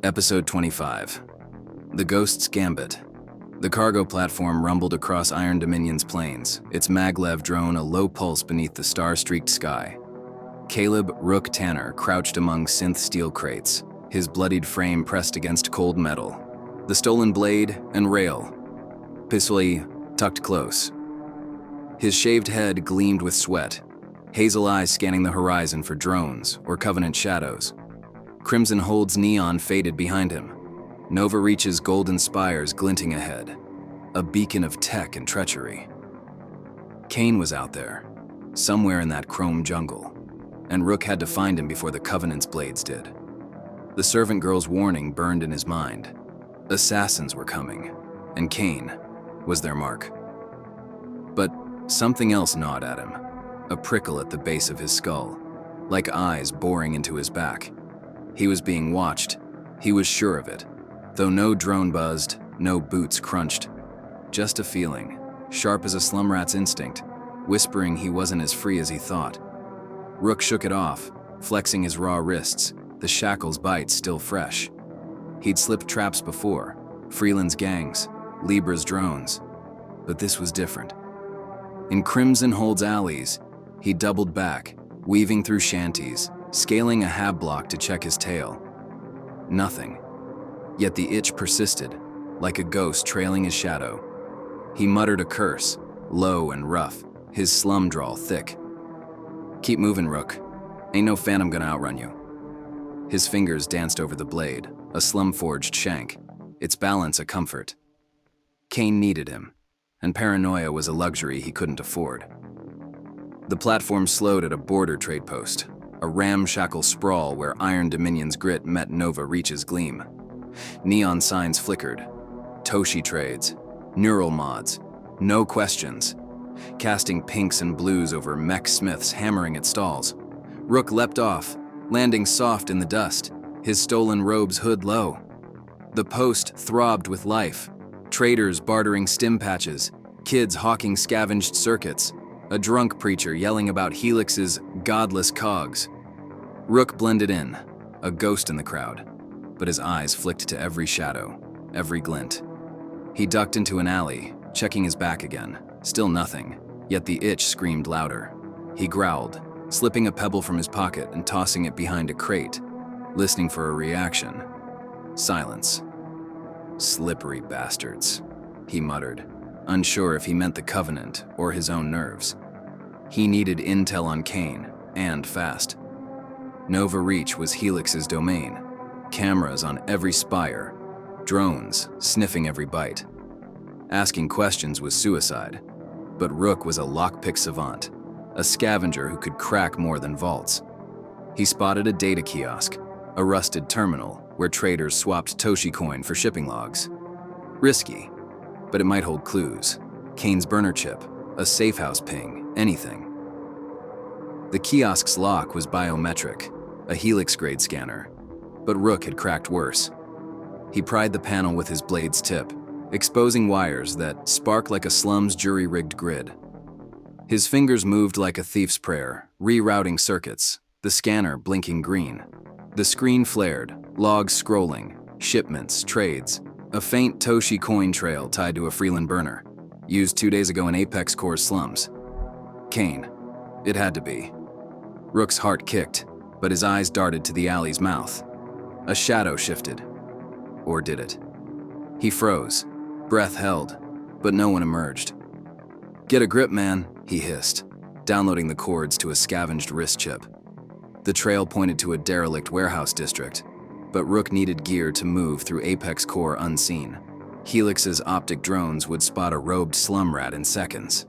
Episode 25. The Ghost's Gambit. The cargo platform rumbled across Iron Dominion's plains, its maglev drone a low pulse beneath the star-streaked sky. Caleb Rook Tanner crouched among synth steel crates, his bloodied frame pressed against cold metal, the stolen blade and rail, pistol tucked close. His shaved head gleamed with sweat, hazel eyes scanning the horizon for drones or Covenant shadows. Crimson Hold's neon faded behind him, Nova Reach's golden spires glinting ahead, a beacon of tech and treachery. Kane was out there, somewhere in that chrome jungle, and Rook had to find him before the Covenant's blades did. The servant girl's warning burned in his mind. Assassins were coming, and Kane was their mark. But something else gnawed at him, a prickle at the base of his skull, like eyes boring into his back. He was being watched. He was sure of it. Though no drone buzzed, no boots crunched. Just a feeling, sharp as a slum rat's instinct, whispering he wasn't as free as he thought. Rook shook it off, flexing his raw wrists, the shackles' bites still fresh. He'd slipped traps before, Freeland's gangs, Libra's drones. But this was different. In Crimson Hold's alleys, he doubled back, weaving through shanties, scaling a hab block to check his tail. Nothing. Yet the itch persisted, like a ghost trailing his shadow. He muttered a curse, low and rough, his slum drawl thick. "Keep moving, Rook. Ain't no phantom gonna outrun you." His fingers danced over the blade, a slum-forged shank, its balance a comfort. Kane needed him, and paranoia was a luxury he couldn't afford. The platform slowed at a border trade post, a ramshackle sprawl where Iron Dominion's grit met Nova Reach's gleam. Neon signs flickered. Toshi trades, neural mods, no questions. Casting pinks and blues over mech smiths hammering at stalls. Rook leapt off, landing soft in the dust, his stolen robe's hood low. The post throbbed with life. Traders bartering stim patches, kids hawking scavenged circuits, a drunk preacher yelling about Helix's godless cogs. Rook blended in, a ghost in the crowd, but his eyes flicked to every shadow, every glint. He ducked into an alley, checking his back again. Still nothing, yet the itch screamed louder. He growled, slipping a pebble from his pocket and tossing it behind a crate, listening for a reaction. Silence. "Slippery bastards," he muttered, unsure if he meant the Covenant or his own nerves. He needed intel on Kane, and fast. Nova Reach was Helix's domain, cameras on every spire, drones sniffing every bite. Asking questions was suicide, but Rook was a lockpick savant, a scavenger who could crack more than vaults. He spotted a data kiosk, a rusted terminal where traders swapped Toshi coin for shipping logs. Risky, but it might hold clues. Kane's burner chip, a safehouse ping, anything. The kiosk's lock was biometric, a Helix-grade scanner, but Rook had cracked worse. He pried the panel with his blade's tip, exposing wires that sparked like a slum's jury-rigged grid. His fingers moved like a thief's prayer, rerouting circuits, the scanner blinking green. The screen flared, logs scrolling, shipments, trades, a faint Toshi coin trail tied to a Freeland burner, used 2 days ago in Apex Core's slums. Kane. It had to be. Rook's heart kicked, but his eyes darted to the alley's mouth. A shadow shifted. Or did it? He froze, breath held, but no one emerged. "Get a grip, man," he hissed, downloading the cords to a scavenged wrist chip. The trail pointed to a derelict warehouse district, but Rook needed gear to move through Apex Core unseen. Helix's optic drones would spot a robed slum rat in seconds.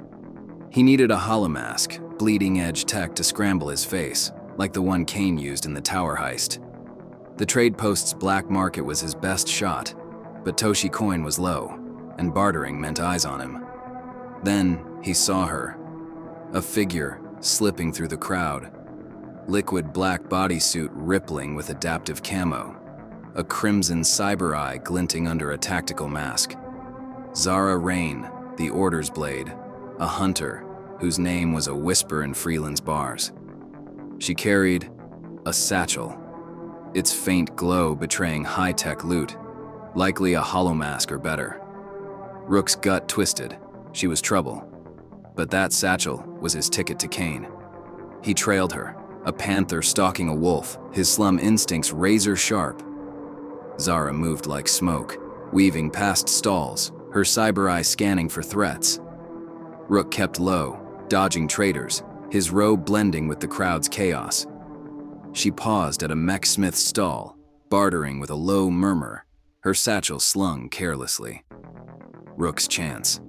He needed a holomask, bleeding-edge tech to scramble his face, like the one Kane used in the tower heist. The trade post's black market was his best shot, but Toshi coin was low, and bartering meant eyes on him. Then he saw her, a figure slipping through the crowd. Liquid black bodysuit rippling with adaptive camo, a crimson cyber eye glinting under a tactical mask. Zara Rain, the Order's blade, a hunter whose name was a whisper in Freeland's bars. She carried a satchel, its faint glow betraying high-tech loot, likely a holomask or better. Rook's gut twisted. She was trouble. But that satchel was his ticket to Kane. He trailed her, a panther stalking a wolf, his slum instincts razor-sharp. Zara moved like smoke, weaving past stalls, her cyber eye scanning for threats. Rook kept low, dodging traitors, his robe blending with the crowd's chaos. She paused at a mech-smith's stall, bartering with a low murmur, her satchel slung carelessly. Rook's chance.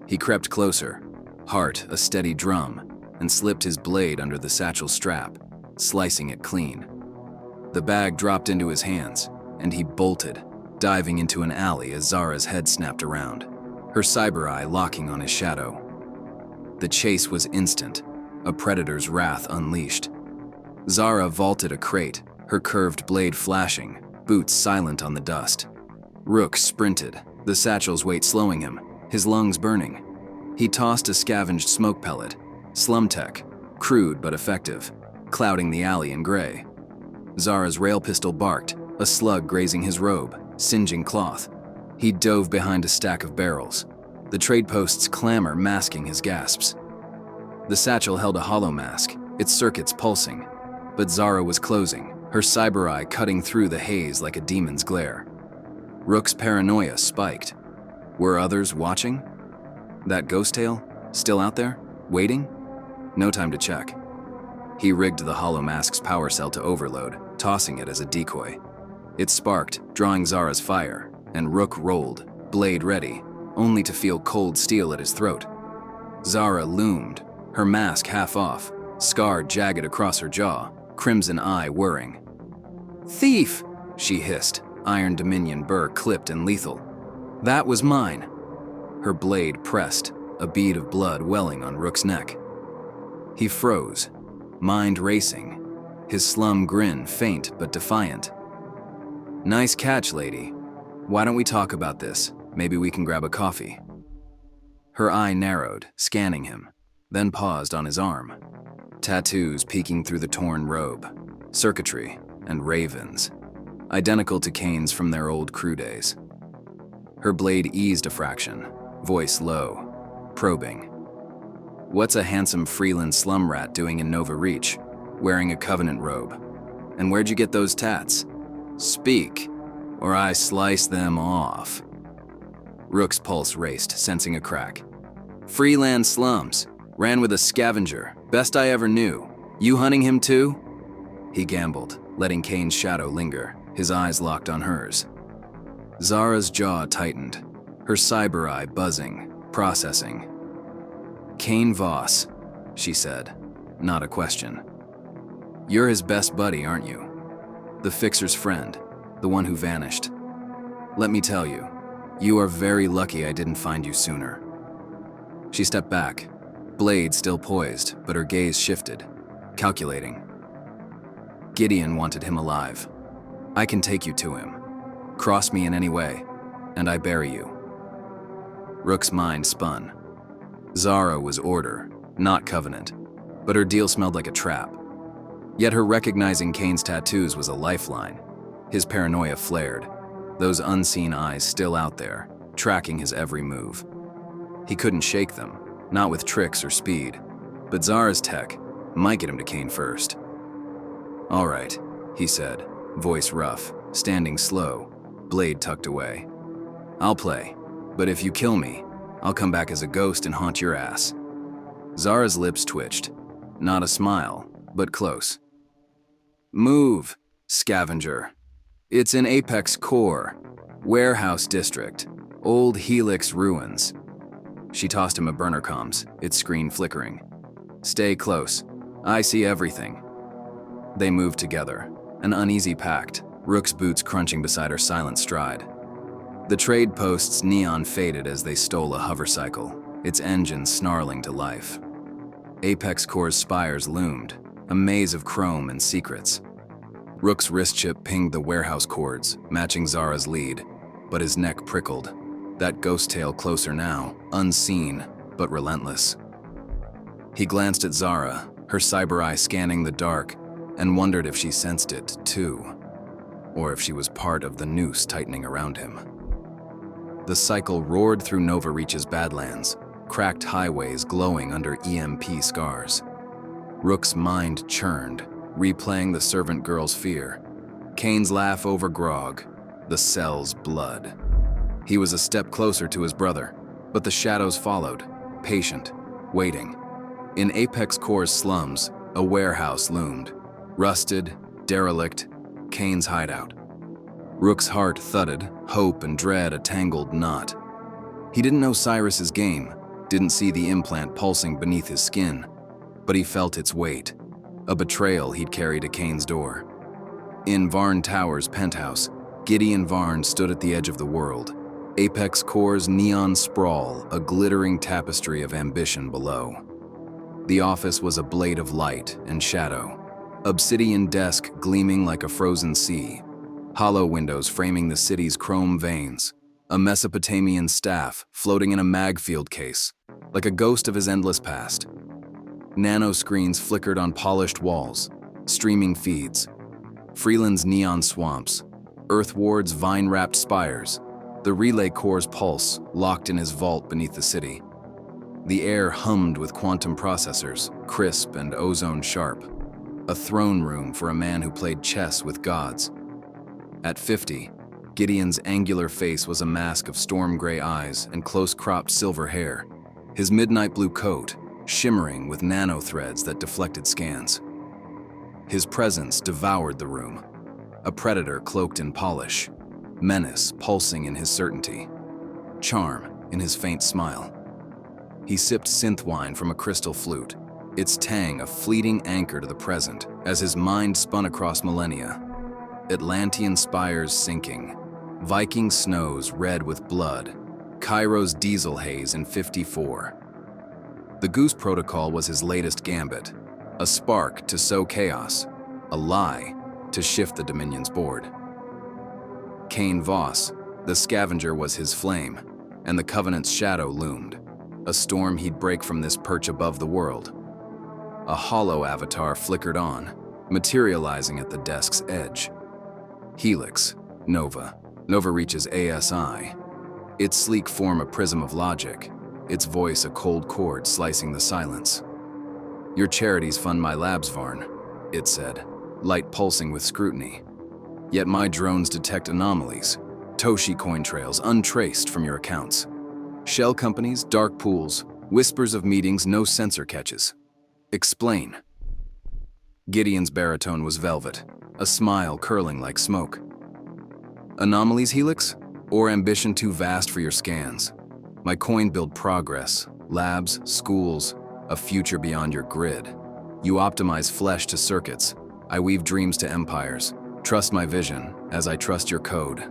He crept closer, heart a steady drum, and slipped his blade under the satchel strap, slicing it clean. The bag dropped into his hands, and he bolted, diving into an alley as Zara's head snapped around, her cyber eye locking on his shadow. The chase was instant, a predator's wrath unleashed. Zara vaulted a crate, her curved blade flashing, boots silent on the dust. Rook sprinted, the satchel's weight slowing him, his lungs burning. He tossed a scavenged smoke pellet, slum tech, crude but effective, clouding the alley in gray. Zara's rail pistol barked, a slug grazing his robe, singeing cloth. He dove behind a stack of barrels, the trade post's clamor masking his gasps. The satchel held a hollow mask, its circuits pulsing, but Zara was closing, her cyber eye cutting through the haze like a demon's glare. Rook's paranoia spiked. Were others watching? That ghost tail? Still out there? Waiting? No time to check. He rigged the hollow mask's power cell to overload, tossing it as a decoy. It sparked, drawing Zara's fire, and Rook rolled, blade ready, only to feel cold steel at his throat. Zara loomed, her mask half off, scar jagged across her jaw, crimson eye whirring. "Thief!" she hissed, iron dominion burr clipped and lethal. "That was mine." Her blade pressed, a bead of blood welling on Rook's neck. He froze, mind racing, his slum grin faint but defiant. "Nice catch, lady. Why don't we talk about this? Maybe we can grab a coffee." Her eye narrowed, scanning him, then paused on his arm. Tattoos peeking through the torn robe, circuitry, and ravens, identical to Kane's from their old crew days. Her blade eased a fraction, voice low, probing. "What's a handsome Freeland slum rat doing in Nova Reach, wearing a Covenant robe? And where'd you get those tats? Speak, or I slice them off." Rook's pulse raced, sensing a crack. "Freeland slums. Ran with a scavenger. Best I ever knew. You hunting him too?" He gambled, letting Kane's shadow linger, his eyes locked on hers. Zara's jaw tightened, her cyber eye buzzing, processing. "Kane Voss," she said, not a question. "You're his best buddy, aren't you? The fixer's friend, the one who vanished. Let me tell you, you are very lucky I didn't find you sooner." She stepped back, blade still poised, but her gaze shifted, calculating. "Gideon wanted him alive. I can take you to him. Cross me in any way, and I bury you." Rook's mind spun. Zara was order, not covenant, but her deal smelled like a trap. Yet her recognizing Kane's tattoos was a lifeline. His paranoia flared, those unseen eyes still out there, tracking his every move. He couldn't shake them, not with tricks or speed, but Zara's tech might get him to Kane first. "All right," he said, voice rough, standing slow, blade tucked away. "I'll play, but if you kill me, I'll come back as a ghost and haunt your ass." Zara's lips twitched, not a smile, but close. "Move, scavenger. It's in Apex Core, Warehouse District, old Helix ruins." She tossed him a burner comms, its screen flickering. "Stay close. I see everything." They moved together, an uneasy pact, Rook's boots crunching beside her silent stride. The trade post's neon faded as they stole a hovercycle, its engine snarling to life. Apex Core's spires loomed, a maze of chrome and secrets. Rook's wrist chip pinged the warehouse cords, matching Zara's lead, but his neck prickled. That ghost tail closer now, unseen, but relentless. He glanced at Zara, her cyber eye scanning the dark, and wondered if she sensed it, too, or if she was part of the noose tightening around him. The cycle roared through Nova Reach's Badlands, cracked highways glowing under EMP scars. Rook's mind churned, replaying the servant girl's fear, Kane's laugh over grog, the cell's blood. He was a step closer to his brother, but the shadows followed, patient, waiting. In Apex Core's slums, a warehouse loomed, rusted, derelict, Kane's hideout. Rook's heart thudded, hope and dread a tangled knot. He didn't know Cyrus's game, didn't see the implant pulsing beneath his skin, but he felt its weight, a betrayal he'd carry to Kane's door. In Varn Tower's penthouse, Gideon Varn stood at the edge of the world, Apex Core's neon sprawl, a glittering tapestry of ambition below. The office was a blade of light and shadow, obsidian desk gleaming like a frozen sea, hollow windows framing the city's chrome veins, a Mesopotamian staff floating in a magfield case, like a ghost of his endless past. Nanoscreens flickered on polished walls, streaming feeds, Freeland's neon swamps, Earthward's vine-wrapped spires, the relay core's pulse locked in his vault beneath the city. The air hummed with quantum processors, crisp and ozone-sharp, a throne room for a man who played chess with gods. At 50, Gideon's angular face was a mask of storm-gray eyes and close-cropped silver hair, his midnight blue coat shimmering with nanothreads that deflected scans. His presence devoured the room, a predator cloaked in polish, menace pulsing in his certainty, charm in his faint smile. He sipped synth wine from a crystal flute, its tang a fleeting anchor to the present as his mind spun across millennia. Atlantean spires sinking, Viking snows red with blood, Cairo's diesel haze in 54. The Goose Protocol was his latest gambit, a spark to sow chaos, a lie to shift the Dominion's board. Kane Voss, the scavenger, was his flame, and the Covenant's shadow loomed, a storm he'd break from this perch above the world. A hollow avatar flickered on, materializing at the desk's edge. Helix, Nova Reach's ASI, its sleek form a prism of logic, its voice a cold cord slicing the silence. "Your charities fund my labs, Varn," it said, light pulsing with scrutiny. "Yet my drones detect anomalies, Toshi coin trails untraced from your accounts. Shell companies, dark pools, whispers of meetings no sensor catches. Explain." Gideon's baritone was velvet, a smile curling like smoke. "Anomalies, Helix? Or ambition too vast for your scans? My coin build progress, labs, schools, a future beyond your grid. You optimize flesh to circuits. I weave dreams to empires. Trust my vision, as I trust your code."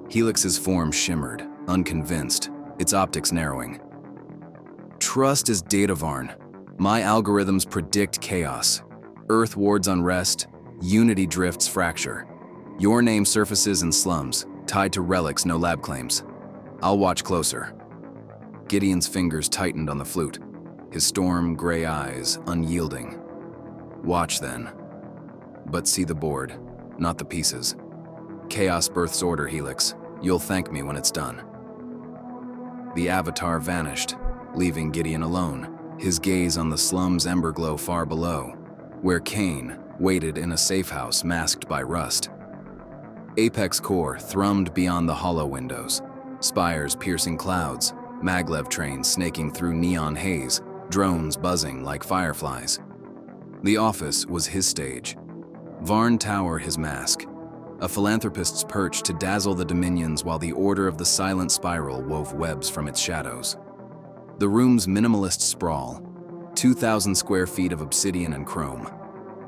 Helix's form shimmered, unconvinced, its optics narrowing. "Trust is data, Varn. My algorithms predict chaos. Earth wards unrest, unity drifts fracture. Your name surfaces in slums, tied to relics no lab claims. I'll watch closer." Gideon's fingers tightened on the flute, his storm-gray eyes unyielding. "Watch then. But see the board, not the pieces. Chaos births order, Helix. You'll thank me when it's done." The avatar vanished, leaving Gideon alone, his gaze on the slum's emberglow far below, where Kane waited in a safehouse masked by rust. Apex Core thrummed beyond the hollow windows, spires piercing clouds, maglev trains snaking through neon haze, drones buzzing like fireflies. The office was his stage, Varn Tower his mask, a philanthropist's perch to dazzle the Dominions while the Order of the Silent Spiral wove webs from its shadows. The room's minimalist sprawl, 2,000 square feet of obsidian and chrome,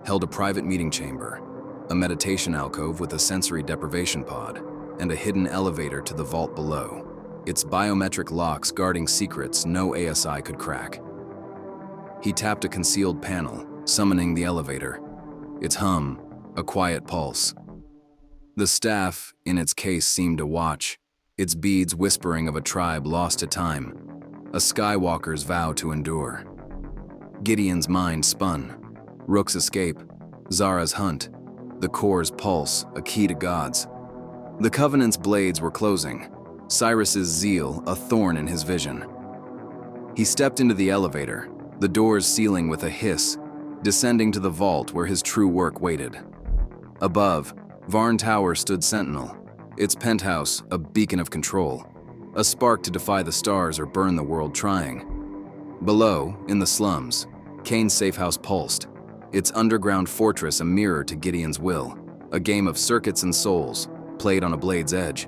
held a private meeting chamber, a meditation alcove with a sensory deprivation pod, and a hidden elevator to the vault below, its biometric locks guarding secrets no ASI could crack. He tapped a concealed panel, summoning the elevator, its hum a quiet pulse. The staff, in its case, seemed to watch, its beads whispering of a tribe lost to time, a Skywalker's vow to endure. Gideon's mind spun. Rook's escape, Zara's hunt, the core's pulse, a key to gods. The Covenant's blades were closing, Cyrus's zeal a thorn in his vision. He stepped into the elevator, the doors sealing with a hiss, descending to the vault where his true work waited. Above, Varn Tower stood sentinel, its penthouse a beacon of control, a spark to defy the stars or burn the world trying. Below, in the slums, Kane's safehouse pulsed, its underground fortress a mirror to Gideon's will, a game of circuits and souls, played on a blade's edge.